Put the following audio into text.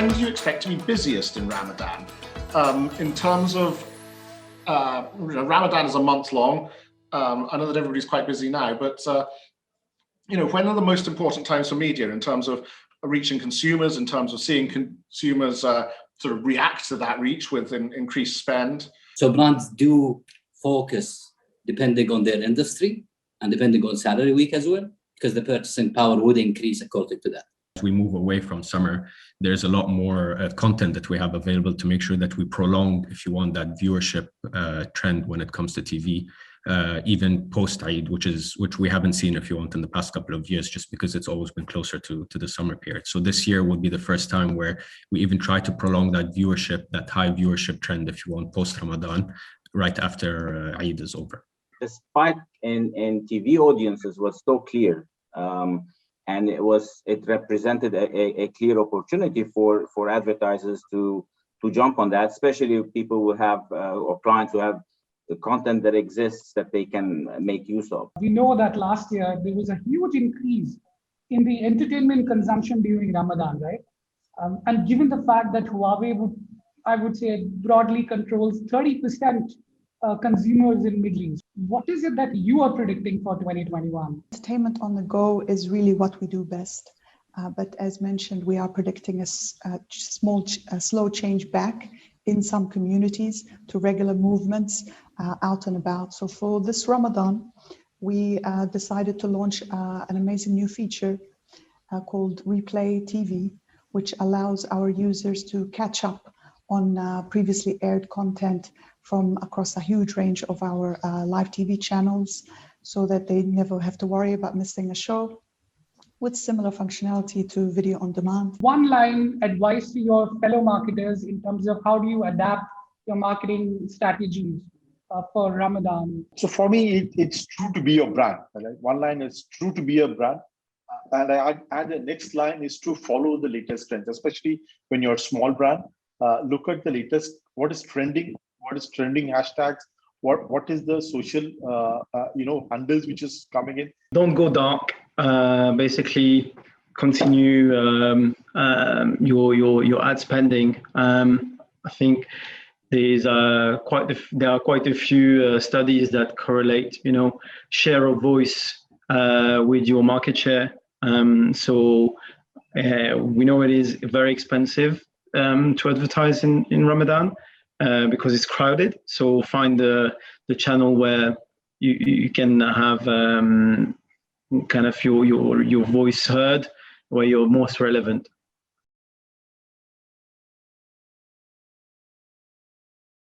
when do you expect to be busiest in Ramadan? In terms of, Ramadan is a month long. I know that everybody's quite busy now, but when are the most important times for media in terms of reaching consumers, in terms of seeing consumers sort of react to that reach with increased spend? So brands do focus depending on their industry and depending on salary week as well, because the purchasing power would increase according to that. As we move away from summer, there's a lot more content that we have available to make sure that we prolong, if you want, that viewership trend when it comes to TV, even post-Eid, which we haven't seen, if you want, in the past couple of years, just because it's always been closer to the summer period. So this year will be the first time where we even try to prolong that viewership, that high viewership trend, if you want, post-Ramadan, right after Eid is over. The spike in TV audiences was so clear. And it represented a clear opportunity for advertisers to jump on that, especially if people will have or clients who have the content that exists that they can make use of. We know that last year there was a huge increase in the entertainment consumption during Ramadan, right? And given the fact that Huawei I would say broadly controls 30% consumers in Middle East, what is it that you are predicting for 2021? Entertainment on the go is really what we do best. But as mentioned, we are predicting a slow change back in some communities to regular movements out and about. So for this Ramadan, we decided to launch an amazing new feature called Replay TV, which allows our users to catch up on previously aired content from across a huge range of our live TV channels, so that they never have to worry about missing a show, with similar functionality to video on demand. One line advice to your fellow marketers in terms of how do you adapt your marketing strategies for Ramadan? So for me, it's true to be your brand. Right? One line is true to be your brand. And the next line is to follow the latest trends, especially when you're a small brand. Look at the latest, what is trending hashtags, what is the social handles which is coming in. Don't go dark. Basically continue your ad spending. I think there are quite a few studies that correlate share of voice with your market share. So we know it is very expensive to advertise in Ramadan because it's crowded. So find the channel where you can have kind of your voice heard, where you're most relevant.